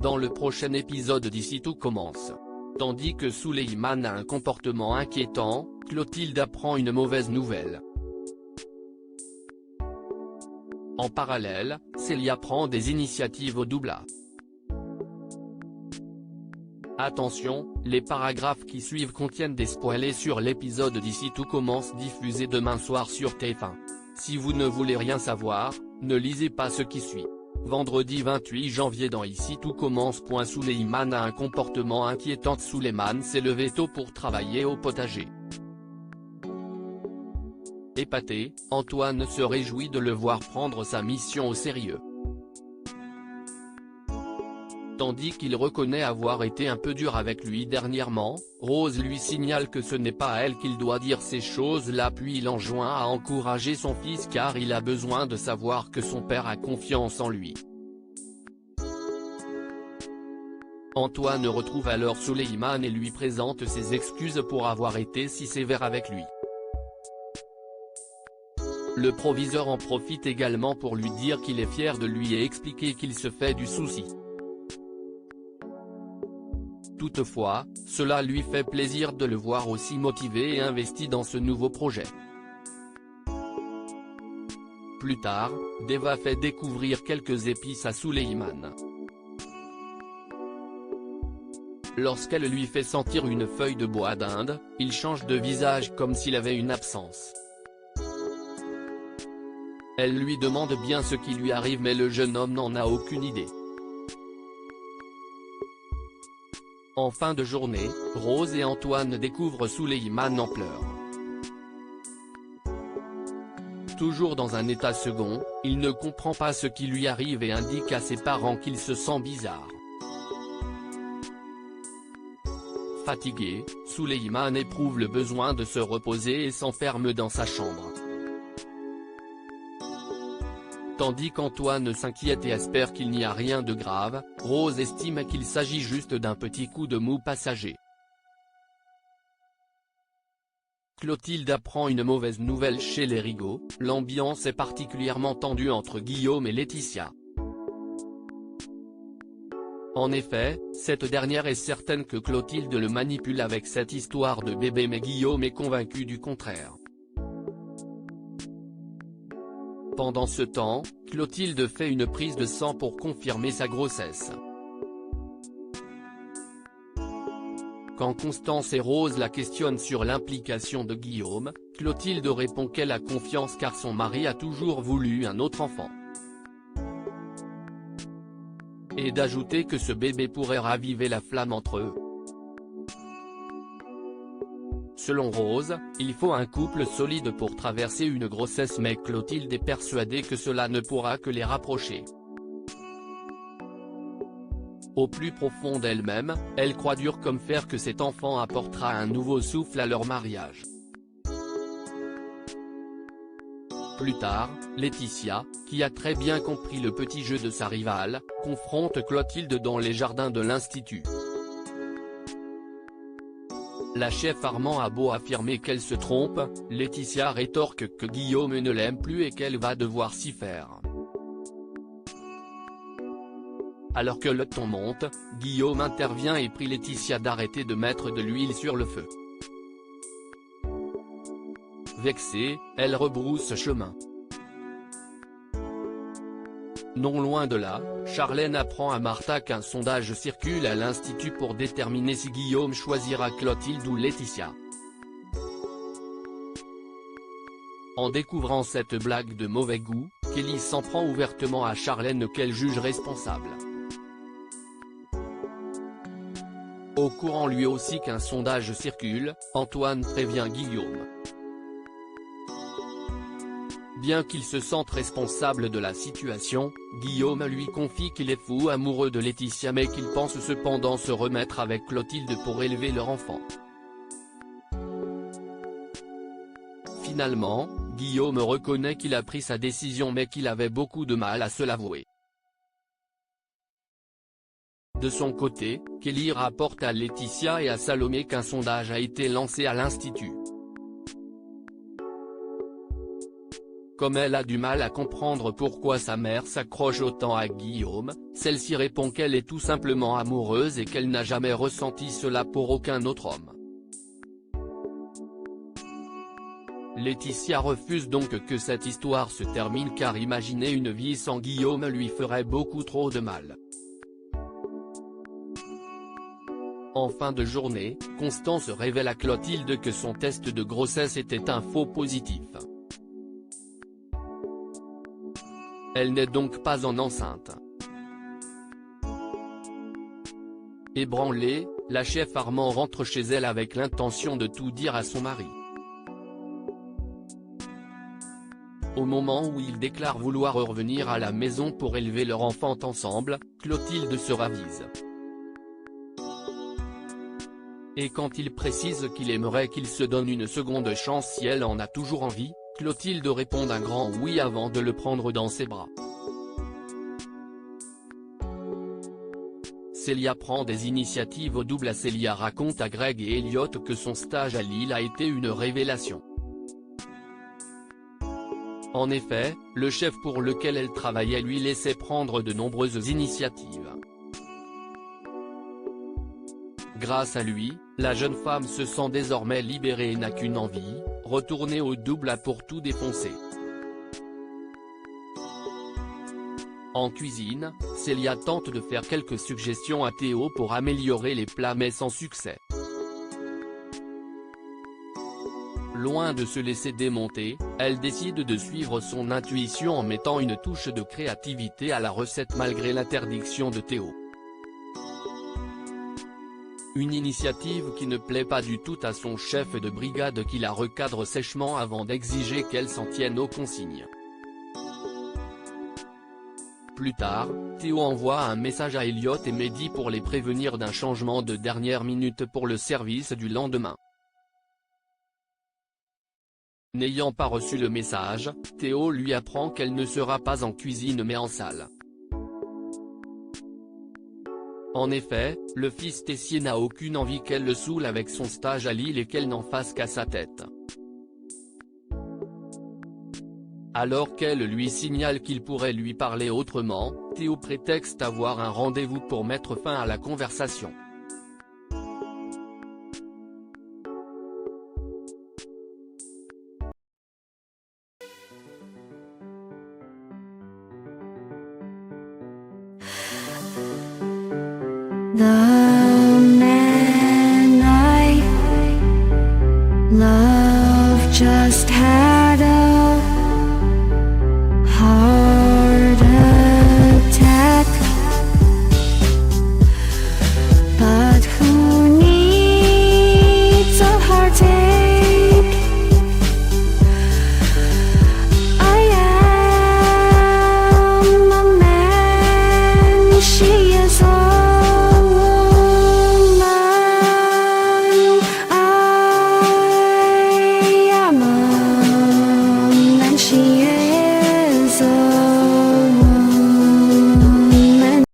dans le prochain épisode d'Ici tout commence. Tandis que Souleymane a un comportement inquiétant, Clotilde apprend une mauvaise nouvelle. En parallèle, Célia prend des initiatives au doublage. Attention, les paragraphes qui suivent contiennent des spoilers sur l'épisode d'Ici tout commence diffusé demain soir sur TF1. Si vous ne voulez rien savoir, ne lisez pas ce qui suit. Vendredi 28 janvier dans Ici tout commence. Souleymane a un comportement inquiétant. Souleymane s'est levé tôt pour travailler au potager. Épaté, Antoine se réjouit de le voir prendre sa mission au sérieux. Tandis qu'il reconnaît avoir été un peu dur avec lui dernièrement, Rose lui signale que ce n'est pas à elle qu'il doit dire ces choses-là puis il enjoint à encourager son fils car il a besoin de savoir que son père a confiance en lui. Antoine retrouve alors Souleymane et lui présente ses excuses pour avoir été si sévère avec lui. Le proviseur en profite également pour lui dire qu'il est fier de lui et expliquer qu'il se fait du souci. Toutefois, cela lui fait plaisir de le voir aussi motivé et investi dans ce nouveau projet. Plus tard, Deva fait découvrir quelques épices à Souleymane. Lorsqu'elle lui fait sentir une feuille de bois d'Inde, il change de visage comme s'il avait une absence. Elle lui demande bien ce qui lui arrive mais le jeune homme n'en a aucune idée. En fin de journée, Rose et Antoine découvrent Souleymane en pleurs. Toujours dans un état second, il ne comprend pas ce qui lui arrive et indique à ses parents qu'il se sent bizarre. Fatigué, Souleymane éprouve le besoin de se reposer et s'enferme dans sa chambre. Tandis qu'Antoine s'inquiète et espère qu'il n'y a rien de grave, Rose estime qu'il s'agit juste d'un petit coup de mou passager. Clotilde apprend une mauvaise nouvelle chez les Rigaud, l'ambiance est particulièrement tendue entre Guillaume et Laetitia. En effet, cette dernière est certaine que Clotilde le manipule avec cette histoire de bébé mais Guillaume est convaincu du contraire. Pendant ce temps, Clotilde fait une prise de sang pour confirmer sa grossesse. Quand Constance et Rose la questionnent sur l'implication de Guillaume, Clotilde répond qu'elle a confiance car son mari a toujours voulu un autre enfant. Et d'ajouter que ce bébé pourrait raviver la flamme entre eux. Selon Rose, il faut un couple solide pour traverser une grossesse mais Clotilde est persuadée que cela ne pourra que les rapprocher. Au plus profond d'elle-même, elle croit dur comme fer que cet enfant apportera un nouveau souffle à leur mariage. Plus tard, Laetitia, qui a très bien compris le petit jeu de sa rivale, confronte Clotilde dans les jardins de l'Institut. La chef Armand a beau affirmer qu'elle se trompe, Laetitia rétorque que Guillaume ne l'aime plus et qu'elle va devoir s'y faire. Alors que le ton monte, Guillaume intervient et prie Laetitia d'arrêter de mettre de l'huile sur le feu. Vexée, elle rebrousse chemin. Non loin de là, Charlène apprend à Martha qu'un sondage circule à l'Institut pour déterminer si Guillaume choisira Clotilde ou Laetitia. En découvrant cette blague de mauvais goût, Kelly s'en prend ouvertement à Charlène qu'elle juge responsable. Au courant lui aussi qu'un sondage circule, Antoine prévient Guillaume. Bien qu'il se sente responsable de la situation, Guillaume lui confie qu'il est fou amoureux de Laetitia mais qu'il pense cependant se remettre avec Clotilde pour élever leur enfant. Finalement, Guillaume reconnaît qu'il a pris sa décision mais qu'il avait beaucoup de mal à se l'avouer. De son côté, Kelly rapporte à Laetitia et à Salomé qu'un sondage a été lancé à l'Institut. Comme elle a du mal à comprendre pourquoi sa mère s'accroche autant à Guillaume, celle-ci répond qu'elle est tout simplement amoureuse et qu'elle n'a jamais ressenti cela pour aucun autre homme. Laetitia refuse donc que cette histoire se termine car imaginer une vie sans Guillaume lui ferait beaucoup trop de mal. En fin de journée, Constance révèle à Clotilde que son test de grossesse était un faux positif. Elle n'est donc pas enceinte. Ébranlée, la chef Armand rentre chez elle avec l'intention de tout dire à son mari. Au moment où il déclare vouloir revenir à la maison pour élever leur enfant ensemble, Clotilde se ravise. Et quand il précise qu'il aimerait qu'il se donne une seconde chance si elle en a toujours envie, Clotilde répond d'un grand oui avant de le prendre dans ses bras. Célia prend des initiatives au double. Célia raconte à Greg et Elliot que son stage à Lille a été une révélation. En effet, le chef pour lequel elle travaillait lui laissait prendre de nombreuses initiatives. Grâce à lui, la jeune femme se sent désormais libérée et n'a qu'une envie, retourner au double pour tout défoncer. En cuisine, Célia tente de faire quelques suggestions à Théo pour améliorer les plats mais sans succès. Loin de se laisser démonter, elle décide de suivre son intuition en mettant une touche de créativité à la recette malgré l'interdiction de Théo. Une initiative qui ne plaît pas du tout à son chef de brigade qui la recadre sèchement avant d'exiger qu'elle s'en tienne aux consignes. Plus tard, Théo envoie un message à Elliot et Mehdi pour les prévenir d'un changement de dernière minute pour le service du lendemain. N'ayant pas reçu le message, Théo lui apprend qu'elle ne sera pas en cuisine mais en salle. En effet, le fils Tessier n'a aucune envie qu'elle le saoule avec son stage à Lille et qu'elle n'en fasse qu'à sa tête. Alors qu'elle lui signale qu'il pourrait lui parler autrement, Théo prétexte avoir un rendez-vous pour mettre fin à la conversation. The man I love just had